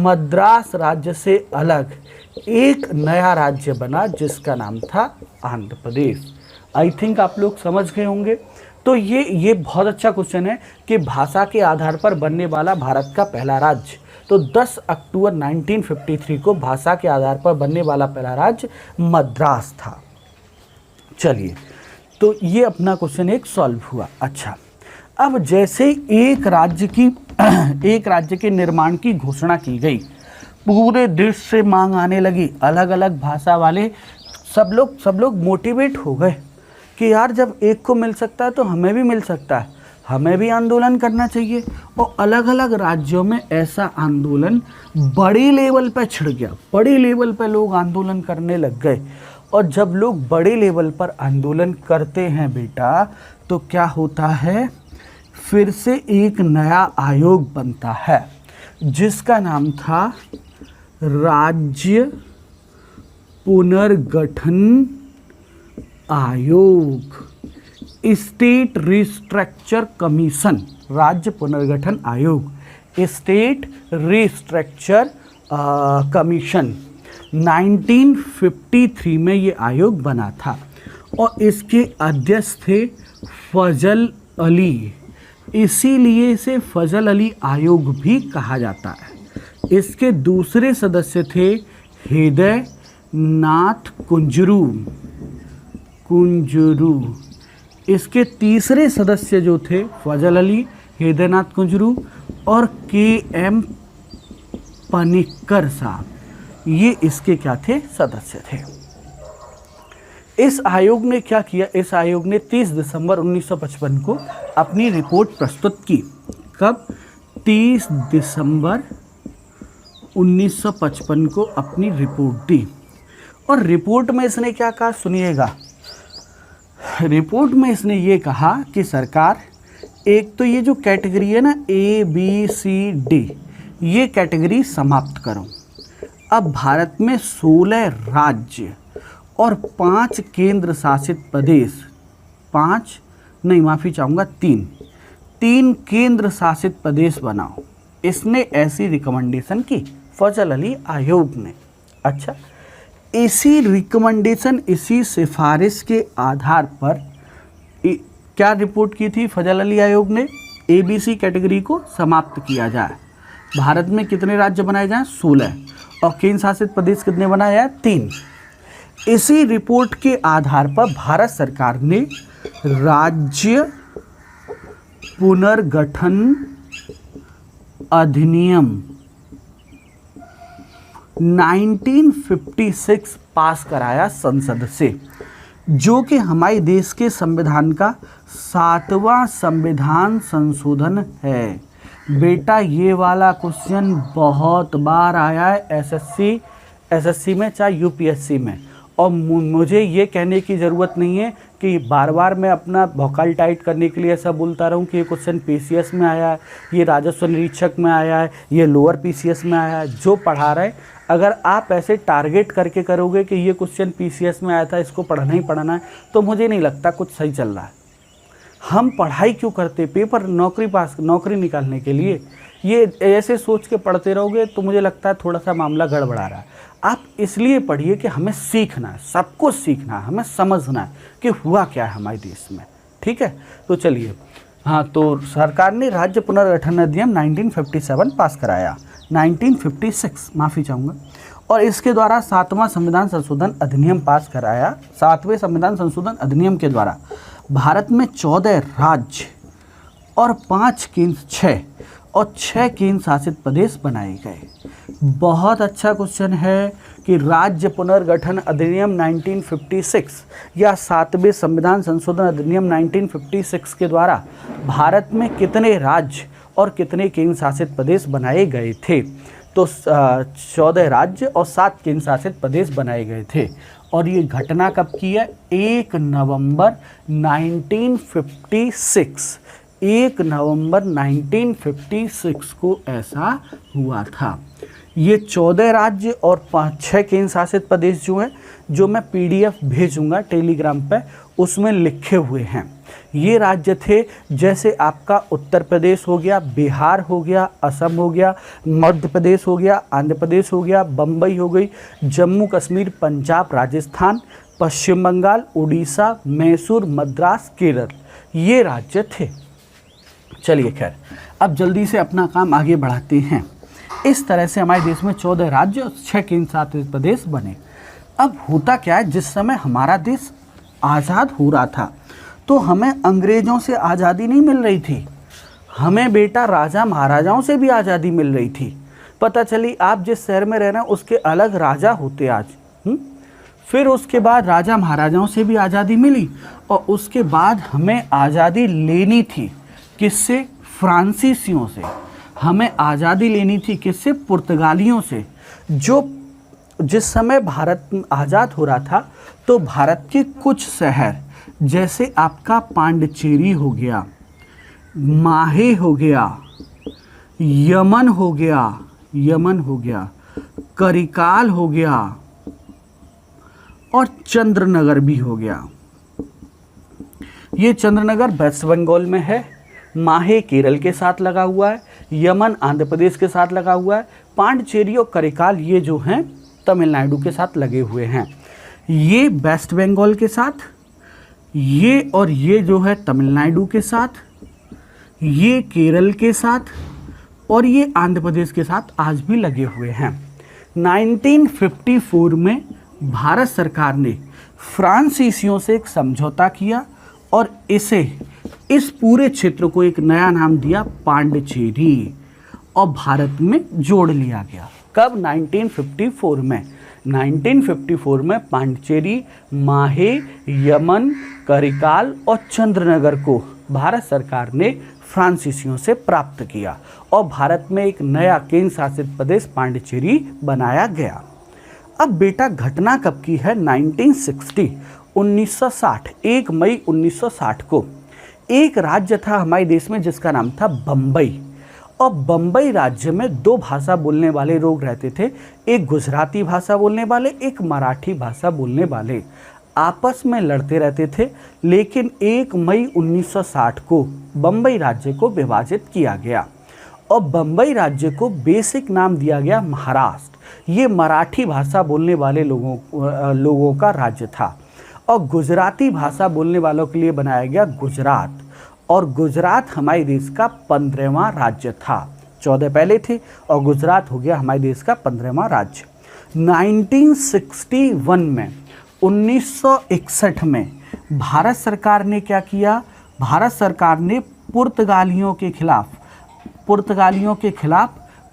मद्रास राज्य से अलग एक नया राज्य बना जिसका नाम था आंध्र प्रदेश। आई थिंक आप लोग समझ गए होंगे। तो ये बहुत अच्छा क्वेश्चन है कि भाषा के आधार पर बनने वाला भारत का पहला राज्य। तो 10 अक्टूबर 1953 को भाषा के आधार पर बनने वाला पहला राज्य मद्रास था। चलिए, तो ये अपना क्वेश्चन एक सॉल्व हुआ। अच्छा, अब जैसे एक राज्य के निर्माण की घोषणा की गई, पूरे देश से मांग आने लगी, अलग अलग भाषा वाले सब लोग मोटिवेट हो गए कि यार जब एक को मिल सकता है तो हमें भी मिल सकता है, हमें भी आंदोलन करना चाहिए। और अलग अलग राज्यों में ऐसा आंदोलन बड़ी लेवल पर छिड़ गया, बड़ी लेवल पर लोग आंदोलन करने लग गए। और जब लोग बड़े लेवल पर आंदोलन करते हैं बेटा, तो क्या होता है, फिर से एक नया आयोग बनता है जिसका नाम था राज्य पुनर्गठन आयोग, स्टेट रिस्ट्रक्चर कमीशन। राज्य पुनर्गठन आयोग, स्टेट रिस्ट्रक्चर कमीशन 1953 में ये आयोग बना था। और इसके अध्यक्ष थे फजल अली, इसीलिए इसे फजल अली आयोग भी कहा जाता है। इसके दूसरे सदस्य थे हृदय नाथ कुंजरू। इसके तीसरे सदस्य जो थे फजल अली, हृदयनाथ कुंजरू और के.एम. पनिक्कर साहब, ये इसके क्या थे, सदस्य थे। इस आयोग ने क्या किया, इस आयोग ने 30 दिसंबर 1955 को अपनी रिपोर्ट प्रस्तुत की। कब? 30 दिसंबर 1955 को अपनी रिपोर्ट दी। और रिपोर्ट में इसने क्या कहा, सुनिएगा। रिपोर्ट में इसने ये कहा कि सरकार, एक तो ये जो कैटेगरी है ना ABCD, ये कैटेगरी समाप्त करो। अब भारत में 16 राज्य और 5 केंद्र शासित प्रदेश, 3 केंद्र शासित प्रदेश बनाओ। इसने ऐसी रिकमेंडेशन की फजल अली आयोग ने। अच्छा, इसी रिकमेंडेशन, इसी सिफारिश के आधार पर क्या रिपोर्ट की थी फजल अली आयोग ने, ABC कैटेगरी को समाप्त किया जाए। भारत में कितने राज्य बनाए जाएं, 16, और केंद्र शासित प्रदेश कितने बनाए जाए, 3। इसी रिपोर्ट के आधार पर भारत सरकार ने राज्य पुनर्गठन अधिनियम 1956 पास कराया संसद से, जो कि हमारे देश के संविधान का 7वां संविधान संशोधन है। बेटा ये वाला क्वेश्चन बहुत बार आया है एसएससी में चाहे यूपीएससी में, और मुझे ये कहने की ज़रूरत नहीं है कि बार बार मैं अपना वोकल टाइट करने के लिए ऐसा बोलता रहूं कि ये क्वेश्चन पीसीएस में आया है, ये राजस्व निरीक्षक में आया है, ये लोअर पीसीएस में आया है। जो पढ़ा रहे, अगर आप ऐसे टारगेट करके करोगे कि ये क्वेश्चन पीसीएस में आया था, इसको पढ़ना ही पढ़ना है, तो मुझे नहीं लगता कुछ सही चल रहा है। हम पढ़ाई क्यों करते? पेपर नौकरी निकालने के लिए। ये ऐसे सोच के पढ़ते रहोगे तो मुझे लगता है थोड़ा सा मामला गड़बड़ा रहा है। आप इसलिए पढ़िए कि हमें सीखना है, सब कुछ सीखना है, हमें समझना है कि हुआ क्या है हमारे देश में। ठीक है, तो चलिए, हाँ, तो सरकार ने राज्य पुनर्गठन अधिनियम 1957 पास कराया, 1956 माफ़ी चाहूँगा, और इसके द्वारा 7वां संविधान संशोधन अधिनियम पास कराया। 7वें संविधान संशोधन अधिनियम के द्वारा भारत में 14 राज्य और 6 केंद्र शासित प्रदेश बनाए गए। बहुत अच्छा क्वेश्चन है कि राज्य पुनर्गठन अधिनियम 1956 या 7वें संविधान संशोधन अधिनियम 1956 के द्वारा भारत में कितने राज्य और कितने केंद्र शासित प्रदेश बनाए गए थे? तो 14 राज्य और 7 केंद्र शासित प्रदेश बनाए गए थे। और ये घटना कब की है? 1 नवंबर 1956, 1 नवंबर 1956 को ऐसा हुआ था। ये 14 राज्य और 5-6 केंद्र शासित प्रदेश जो हैं, जो मैं पीडीएफ भेजूंगा टेलीग्राम पे, उसमें लिखे हुए हैं। ये राज्य थे जैसे आपका उत्तर प्रदेश हो गया, बिहार हो गया, असम हो गया, मध्य प्रदेश हो गया, आंध्र प्रदेश हो गया, बम्बई हो गई, जम्मू कश्मीर, पंजाब, राजस्थान, पश्चिम बंगाल, उड़ीसा, मैसूर, मद्रास, केरल, ये राज्य थे। चलिए खैर, अब जल्दी से अपना काम आगे बढ़ाते हैं। इस तरह से हमारे देश में 14 राज्य और 6 केंद्र शासित प्रदेश बने। अब होता क्या है, जिस समय हमारा देश आज़ाद हो रहा था तो हमें अंग्रेज़ों से आज़ादी नहीं मिल रही थी, हमें बेटा राजा महाराजाओं से भी आज़ादी मिल रही थी। पता चली आप जिस शहर में रह रहे हैं उसके अलग राजा होते आज। फिर उसके बाद राजा महाराजाओं से भी आज़ादी मिली, और उसके बाद हमें आज़ादी लेनी थी किससे? फ्रांसीसियों से। हमें आज़ादी लेनी थी किससे? पुर्तगालियों से। जिस समय भारत आज़ाद हो रहा था तो भारत के कुछ शहर जैसे आपका पांडिचेरी हो गया, माहे हो गया, यमन हो गया, करिकाल हो गया और चंद्रनगर भी हो गया। ये चंद्रनगर वेस्ट बंगाल में है, माहे केरल के साथ लगा हुआ है, यमन आंध्र प्रदेश के साथ लगा हुआ है, पांडिचेरी और करिकाल ये जो हैं तमिलनाडु के साथ लगे हुए हैं। ये वेस्ट बंगाल के साथ, ये और ये जो है तमिलनाडु के साथ, ये केरल के साथ और ये आंध्र प्रदेश के साथ आज भी लगे हुए हैं। 1954 में भारत सरकार ने फ्रांसीसियों से एक समझौता किया और इस पूरे क्षेत्र को एक नया नाम दिया पांडिचेरी, और भारत में जोड़ लिया गया। कब? 1954 में। 1954 में पांडिचेरी, माहे, यमन, करिकाल और चंद्रनगर को भारत सरकार ने फ्रांसीसियों से प्राप्त किया और भारत में एक नया केंद्र शासित प्रदेश पांडिचेरी बनाया गया। अब बेटा घटना कब की है? 1960, 1 मई 1960 को एक राज्य था हमारे देश में जिसका नाम था बम्बई, और बम्बई राज्य में 2 भाषा बोलने वाले लोग रहते थे, एक गुजराती भाषा बोलने वाले, एक मराठी भाषा बोलने वाले। आपस में लड़ते रहते थे, लेकिन 1 मई 1960 को बम्बई राज्य को विभाजित किया गया और बम्बई राज्य को बेसिक नाम दिया गया महाराष्ट्र। ये मराठी भाषा बोलने वाले लोगों का राज्य था, और गुजराती भाषा बोलने वालों के लिए बनाया गया गुजरात, और गुजरात हमारे देश का 15वां राज्य था। 14 पहले थे और गुजरात हो गया हमारे देश का 15वां राज्य। 1961 में 1961 में भारत सरकार ने क्या किया? भारत सरकार ने पुर्तगालियों के खिलाफ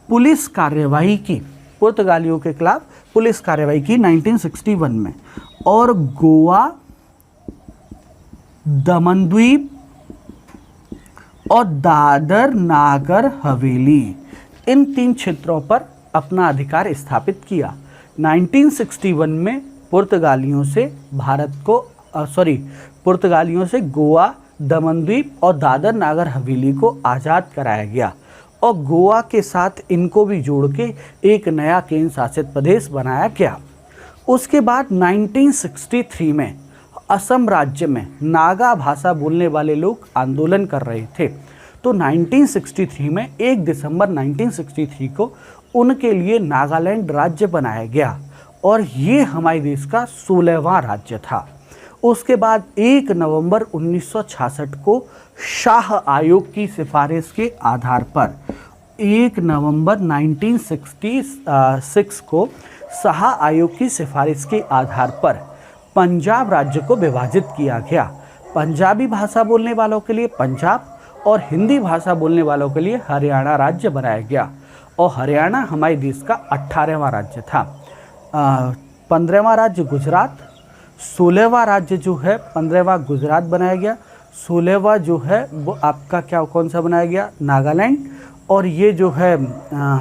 पुलिस कार्यवाही की। पुर्तगालियों के खिलाफ पुलिस कार्रवाई की 1961 में। और गोवा, दमन-द्वीप और दादर नागर हवेली, इन 3 क्षेत्रों पर अपना अधिकार स्थापित किया। 1961 में पुर्तगालियों से गोवा, दमन-द्वीप और दादर नागर हवेली को आज़ाद कराया गया और गोवा के साथ इनको भी जोड़ के एक नया केंद्र शासित प्रदेश बनाया गया। उसके बाद 1963 में असम राज्य में नागा भाषा बोलने वाले लोग आंदोलन कर रहे थे, तो 1963 में 1 दिसंबर 1963 को उनके लिए नागालैंड राज्य बनाया गया और ये हमारे देश का 16वां राज्य था। उसके बाद 1 नवंबर 1966 को शाह आयोग की सिफारिश के आधार पर 1 नवंबर 1966 को शाह आयोग की सिफारिश के आधार पर पंजाब राज्य को विभाजित किया गया। पंजाबी भाषा बोलने वालों के लिए पंजाब और हिंदी भाषा बोलने वालों के लिए हरियाणा राज्य बनाया गया और हरियाणा हमारे देश का 18वां राज्य था। 15वां राज्य गुजरात, 16वां राज्य जो है 15वां गुजरात बनाया गया, 16वां जो है वो आपका कौन सा बनाया गया, नागालैंड, और ये जो है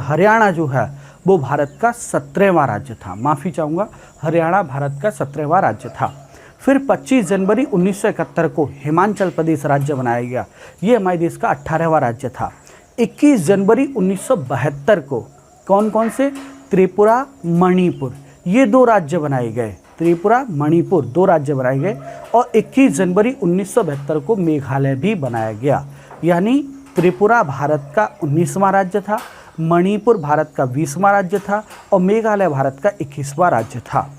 हरियाणा जो है वो भारत का 17वां राज्य था। माफ़ी चाहूँगा, हरियाणा भारत का 17वां राज्य था। फिर 25 जनवरी 1971 को हिमाचल प्रदेश राज्य बनाया गया, ये हमारे देश का 18वां राज्य था। 21 जनवरी 1972 को कौन से, त्रिपुरा, मणिपुर, ये 2 राज्य बनाए गए। त्रिपुरा, मणिपुर 2 राज्य बनाए गए और 21 जनवरी 1972 को मेघालय भी बनाया गया। यानी त्रिपुरा भारत का 19वां राज्य था, मणिपुर भारत का 20वां राज्य था और मेघालय भारत का 21वां राज्य था।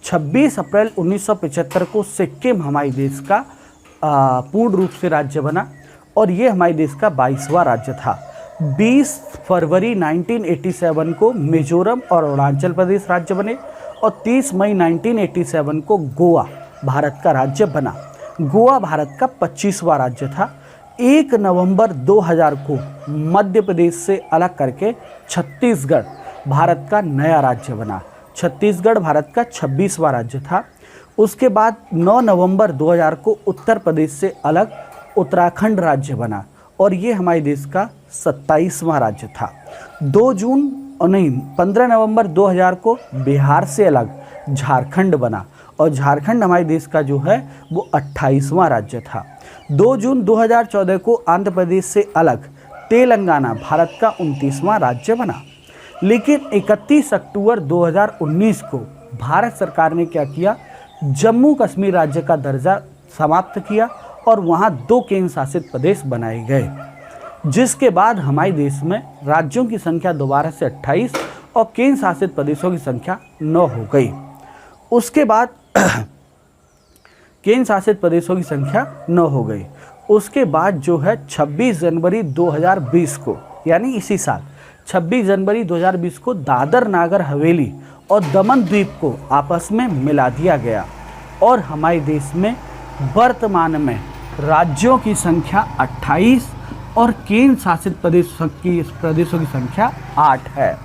26 अप्रैल 1975 को सिक्किम हमारे देश का पूर्ण रूप से राज्य बना और ये हमारे देश का 22वां राज्य था। 20 फरवरी 1987 को मिजोरम और अरुणाचल प्रदेश राज्य बने और 30 मई 1987 को गोवा भारत का राज्य बना। गोवा भारत का 25वां राज्य था। 1 नवंबर 2000 को मध्य प्रदेश से अलग करके छत्तीसगढ़ भारत का नया राज्य बना। छत्तीसगढ़ भारत का 26वां राज्य था। उसके बाद 9 नवंबर 2000 को उत्तर प्रदेश से अलग उत्तराखंड राज्य बना और ये हमारे देश का 27वां राज्य था। 15 नवंबर 2000 को बिहार से अलग झारखंड बना और झारखंड हमारे देश का जो है वो 28वां राज्य था। 2 जून 2014 को आंध्र प्रदेश से अलग तेलंगाना भारत का 29वां राज्य बना। लेकिन 31 अक्टूबर 2019 को भारत सरकार ने क्या किया, जम्मू कश्मीर राज्य का दर्जा समाप्त किया और वहाँ 2 केंद्र शासित प्रदेश बनाए गए, जिसके बाद हमारे देश में राज्यों की संख्या दोबारा से 28 और केंद्र शासित प्रदेशों की संख्या 9 हो गई। उसके बाद केंद्र शासित प्रदेशों की संख्या 9 हो गई। उसके बाद जो है 26 जनवरी 2020 को, यानी इसी साल 26 जनवरी 2020 को दादर नागर हवेली और दमन द्वीप को आपस में मिला दिया गया और हमारे देश में वर्तमान में राज्यों की संख्या 28 और केंद्र शासित प्रदेशों की संख्या 8 है।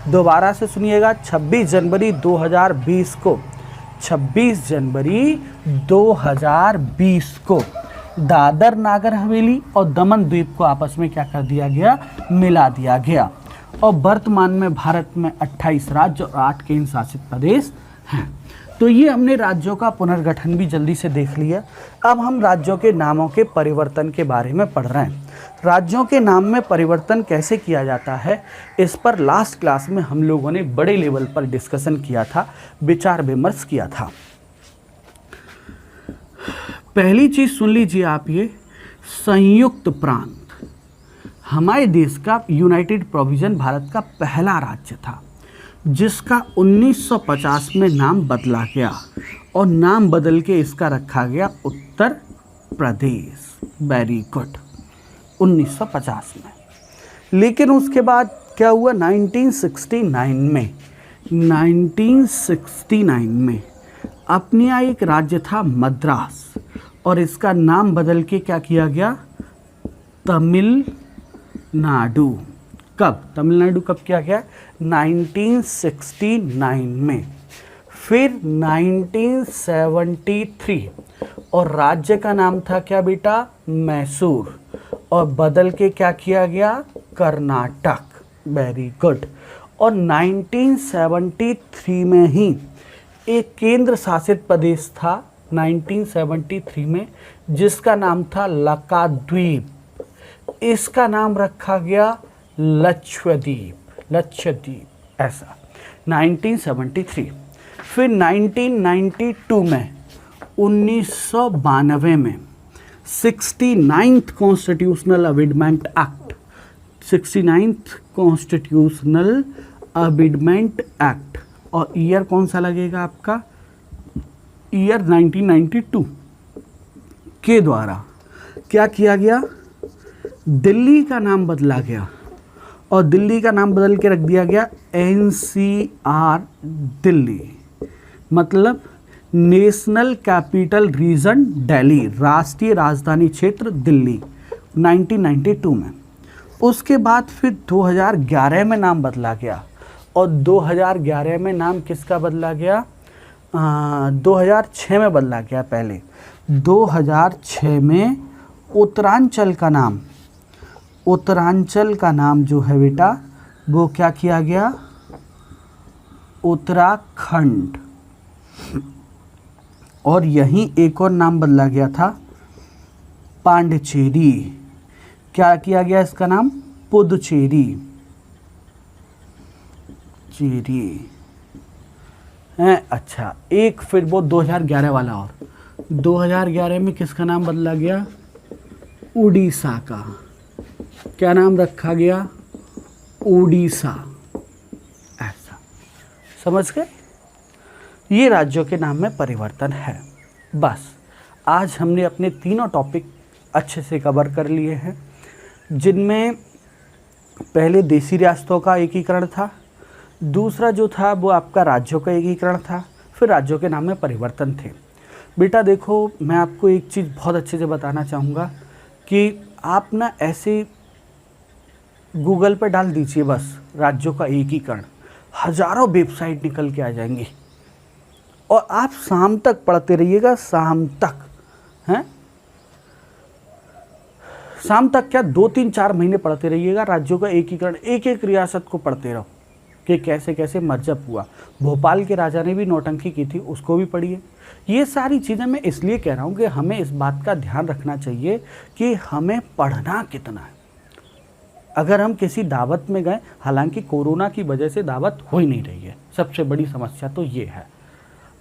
दोबारा से सुनिएगा, 26 जनवरी 2020 को 26 जनवरी 2020 को दादर नागर हवेली और दमन द्वीप को आपस में क्या कर दिया गया, मिला दिया गया और वर्तमान में भारत में 28 राज्य और 8 केंद्र शासित प्रदेश हैं। तो ये हमने राज्यों का पुनर्गठन भी जल्दी से देख लिया। अब हम राज्यों के नामों के परिवर्तन के बारे में पढ़ रहे हैं। राज्यों के नाम में परिवर्तन कैसे किया जाता है, इस पर लास्ट क्लास में हम लोगों ने बड़े लेवल पर डिस्कशन किया था, विचार विमर्श किया था। पहली चीज सुन लीजिए आप, ये संयुक्त प्रांत हमारे देश का यूनाइटेड प्रोविजन भारत का पहला राज्य था, जिसका 1950 में नाम बदला गया और नाम बदल के इसका रखा गया उत्तर प्रदेश। वेरी गुड, 1950 में। लेकिन उसके बाद क्या हुआ, 1969 में अपना एक राज्य था मद्रास और इसका नाम बदल के क्या किया गया, तमिलनाडु। कब? तमिलनाडु कब किया गया? 1969 में। फिर 1973 और राज्य का नाम था क्या बेटा? मैसूर, और बदल के क्या किया गया? कर्नाटक। Very good. और 1973 में ही एक केंद्र शासित प्रदेश था 1973 में, जिसका नाम था लक्षद्वीप। इसका नाम रखा गया लक्षद्वीप, लक्षद्वीप ऐसा 1973। फिर 1992 में 1992 में 69th constitutional amendment act, 69th constitutional amendment act, और ईयर कौन सा लगेगा आपका? ईयर 1992 के द्वारा क्या किया गया? दिल्ली का नाम बदला गया, और दिल्ली का नाम बदल के रख दिया गया NCR दिल्ली, मतलब नेशनल कैपिटल रीजन दिल्ली, राष्ट्रीय राजधानी क्षेत्र दिल्ली, 1992 में। उसके बाद फिर 2011 में नाम बदला गया, और 2011 में नाम किसका बदला गया? 2006 में बदला गया। पहले 2006 में उत्तरांचल का नाम जो है बेटा, वो क्या किया गया? उत्तराखंड। और यहीं एक और नाम बदला गया था, पांडिचेरी। क्या किया गया इसका नाम? पुदुचेरी है। अच्छा, एक फिर वो 2011 वाला, और 2011 में किसका नाम बदला गया? उड़ीसा का। क्या नाम रखा गया? उड़ीसा। ऐसा समझ गए? ये राज्यों के नाम में परिवर्तन है। बस आज हमने अपने तीनों टॉपिक अच्छे से कवर कर लिए हैं, जिनमें पहले देशी रियासतों का एकीकरण था, दूसरा जो था वो आपका राज्यों का एकीकरण था, फिर राज्यों के नाम में परिवर्तन थे। बेटा देखो, मैं आपको एक चीज़ बहुत अच्छे से बताना चाहूँगा कि आप ना ऐसे गूगल पर डाल दीजिए बस राज्यों का एकीकरण, हज़ारों वेबसाइट निकल के आ जाएंगी, और आप शाम तक पढ़ते रहिएगा, शाम तक, हैं? शाम तक क्या, 2-3-4 महीने पढ़ते रहिएगा राज्यों का एकीकरण, एक एक रियासत को पढ़ते रहो कि कैसे कैसे मर्जअप हुआ। भोपाल के राजा ने भी नौटंकी की थी, उसको भी पढ़िए। ये सारी चीज़ें मैं इसलिए कह रहा हूँ कि हमें इस बात का ध्यान रखना चाहिए कि हमें पढ़ना कितना है। अगर हम किसी दावत में गए, हालांकि कोरोना की वजह से दावत हो ही नहीं रही है, सबसे बड़ी समस्या तो ये है,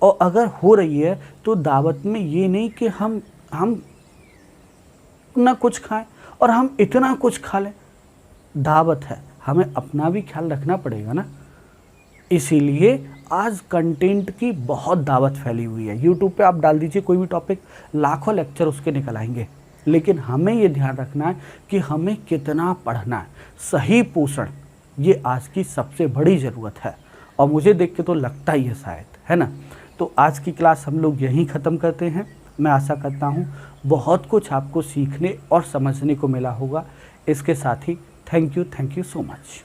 और अगर हो रही है तो दावत में ये नहीं कि हम ना कुछ खाएं और हम इतना कुछ खा लें। दावत है, हमें अपना भी ख्याल रखना पड़ेगा ना। इसीलिए आज कंटेंट की बहुत दावत फैली हुई है। यूट्यूब पे आप डाल दीजिए कोई भी टॉपिक, लाखों लेक्चर उसके निकल आएंगे, लेकिन हमें ये ध्यान रखना है कि हमें कितना पढ़ना है। सही पोषण ये आज की सबसे बड़ी ज़रूरत है, और मुझे देख के तो लगता ही है शायद, है ना। तो आज की क्लास हम लोग यहीं ख़त्म करते हैं। मैं आशा करता हूँ बहुत कुछ आपको सीखने और समझने को मिला होगा। इसके साथ ही थैंक यू सो मच।